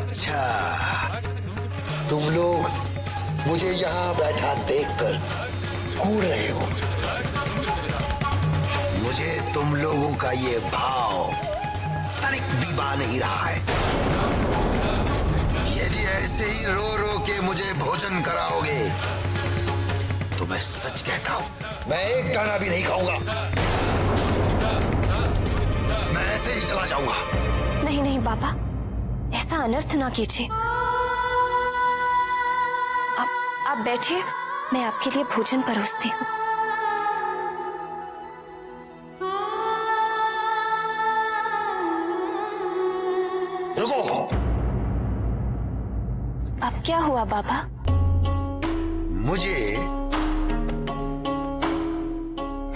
अच्छा, तुम लोग मुझे यहाँ बैठा देखकर कूद रहे हो। मुझे तुम लोगों का ये भाव तनिक भी बा नहीं रहा है। यदि ऐसे ही रो रो के मुझे भोजन कराओगे तो मैं सच कहता हूं, मैं एक दाना भी नहीं खाऊंगा। मैं ऐसे ही चला जाऊंगा। नहीं नहीं बाबा, ऐसा अनर्थ ना कीजिए। आप बैठिए, मैं आपके लिए भोजन परोसती हूँ। रुको। अब क्या हुआ बाबा? मुझे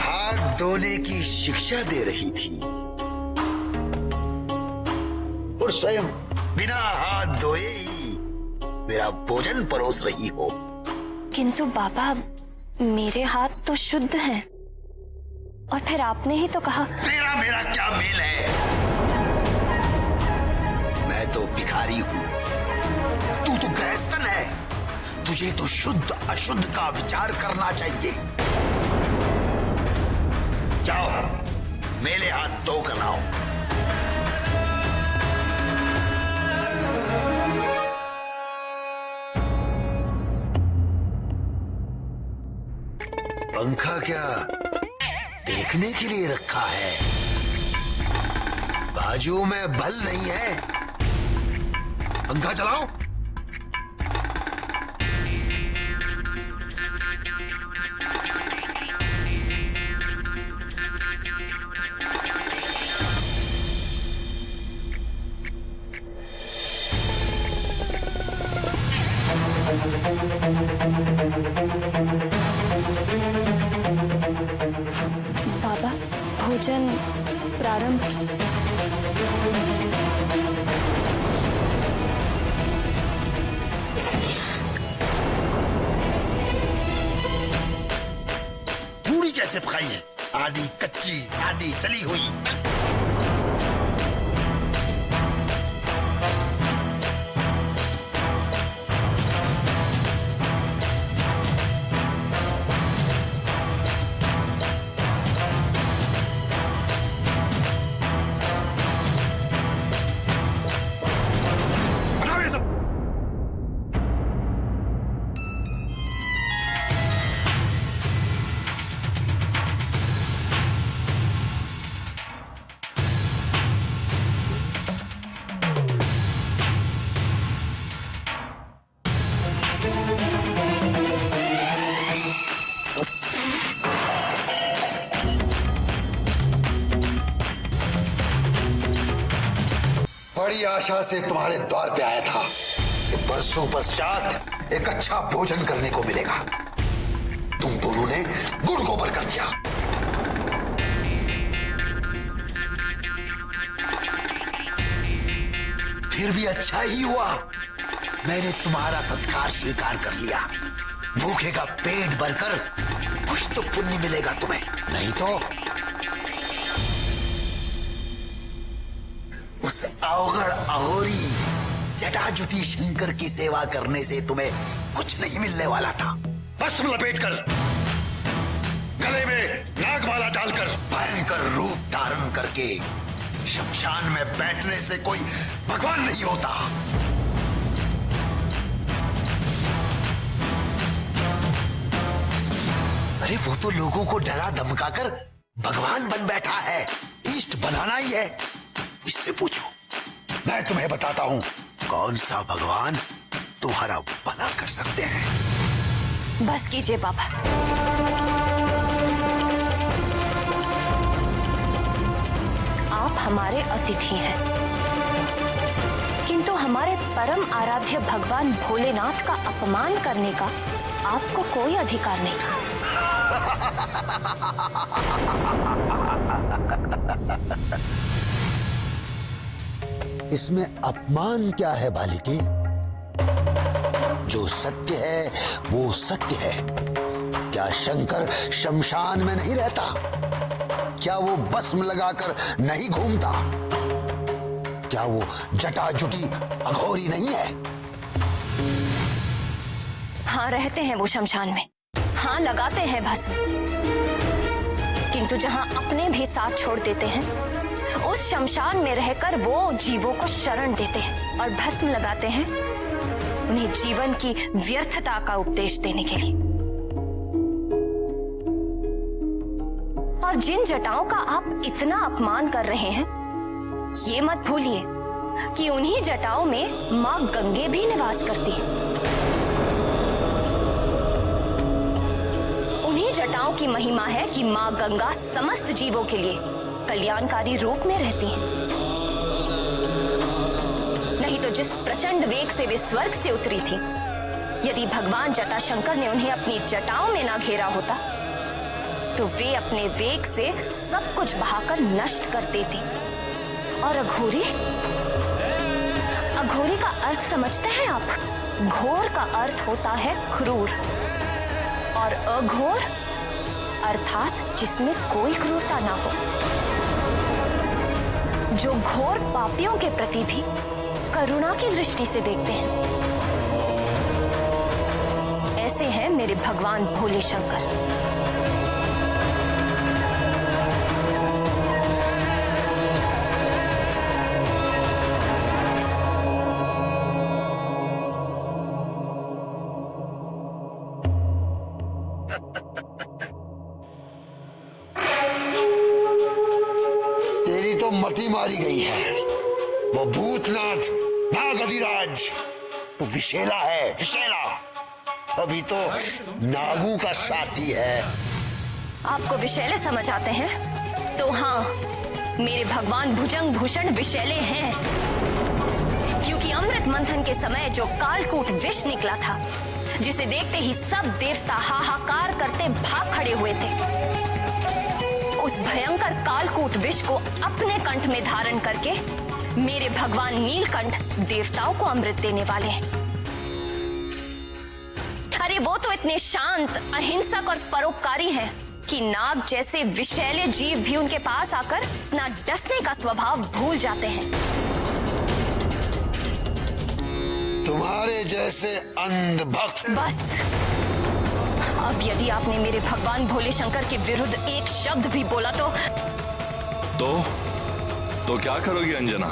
हाथ धोने की शिक्षा दे रही थी और स्वयं बिना हाथ धोए ही मेरा भोजन परोस रही हो। किंतु बाबा, मेरे हाथ तो शुद्ध हैं। और फिर आपने ही तो कहा। तेरा मेरा क्या मेल है? मैं तो भिखारी हूं, तू तो गृहस्थन है। तुझे तो शुद्ध अशुद्ध का विचार करना चाहिए। जाओ, मेरे हाथ धो कर आओ। पंखा क्या देखने के लिए रखा है? बाजू में बल नहीं है। पंखा चलाओ। बाबा, भोजन प्रारंभ। पूरी कैसे पकाई है? आधी कच्ची, आधी चली हुई। बड़ी आशा से तुम्हारे द्वार पे आया था कि बरसों पश्चात एक अच्छा भोजन करने को मिलेगा। तुम दोनों ने गुड़ गोबर कर दिया। फिर भी अच्छा ही हुआ, मैंने तुम्हारा सत्कार स्वीकार कर लिया। भूखे का पेट भरकर कुछ तो पुण्य मिलेगा तुम्हें, नहीं तो उस अवगढ़ अहोरी जटाजुटी शंकर की सेवा करने से तुम्हें कुछ नहीं मिलने वाला था। भस्म लपेटकर, गले में नागमाला डालकर, भयंकर रूप धारण करके शमशान में बैठने से कोई भगवान नहीं होता। अरे वो तो लोगों को डरा धमकाकर भगवान बन बैठा है। इष्ट बनाना ही है। इससे पूछो, मैं तुम्हें बताता हूं कौन सा भगवान तुम्हारा भला कर सकते हैं। बस कीजिए बाबा। आप हमारे अतिथि हैं, किंतु हमारे परम आराध्य भगवान भोलेनाथ का अपमान करने का आपको कोई अधिकार नहीं। इसमें अपमान क्या है बालिके? जो सत्य है वो सत्य है। क्या शंकर शमशान में नहीं रहता? क्या वो भस्म लगाकर नहीं घूमता? क्या वो जटाजुटी अघोरी नहीं है? हाँ, रहते हैं वो शमशान में, हाँ लगाते हैं भस्म, किंतु जहां अपने भी साथ छोड़ देते हैं उस शमशान में रहकर वो जीवों को शरण देते हैं और भस्म लगाते हैं उन्हें जीवन की व्यर्थता का उपदेश देने के लिए। और जिन जटाओं का आप इतना अपमान कर रहे हैं, ये मत भूलिए कि उन्हीं जटाओं में मां गंगे भी निवास करती है। उन्हीं जटाओं की महिमा है कि मां गंगा समस्त जीवों के लिए कल्याणकारी रूप में रहती हैं। नहीं तो जिस प्रचंड वेग से वे स्वर्ग से उतरी थी, यदि भगवान जटाशंकर ने उन्हें अपनी जटाओं में ना घेरा होता तो वे अपने वेग से सब कुछ बहाकर नष्ट कर देती। और अघोरी, अघोरी का अर्थ समझते हैं आप? घोर का अर्थ होता है क्रूर और अघोर अर्थात जिसमें कोई क्रूरता ना हो, जो घोर पापियों के प्रति भी करुणा की दृष्टि से देखते हैं। ऐसे हैं मेरे भगवान भोले शंकर। तेरी तो मति मारी गई है। वो भूतनाथ नागधिराज तो विशेला है, विशेला। अभी तो नागों का साथी है। आपको विशैले समझ आते हैं? तो हाँ, मेरे भगवान भुजंग भूषण विशैले हैं, क्योंकि अमृत मंथन के समय जो कालकूट विष निकला था, जिसे देखते ही सब देवता हाहाकार करते भाग खड़े हुए थे, उस भयंकर कालकूट विष को अपने कंठ में धारण करके मेरे भगवान नीलकंठ देवताओं को अमृत देने वाले हैं। अरे वो तो इतने शांत, अहिंसक और परोपकारी हैं कि नाग जैसे विषैले जीव भी उनके पास आकर अपना डसने का स्वभाव भूल जाते हैं। तुम्हारे जैसे अंधभक्त। बस अब यदि आपने मेरे भगवान भोले शंकर के विरुद्ध एक शब्द भी बोला तो क्या करोगी अंजना?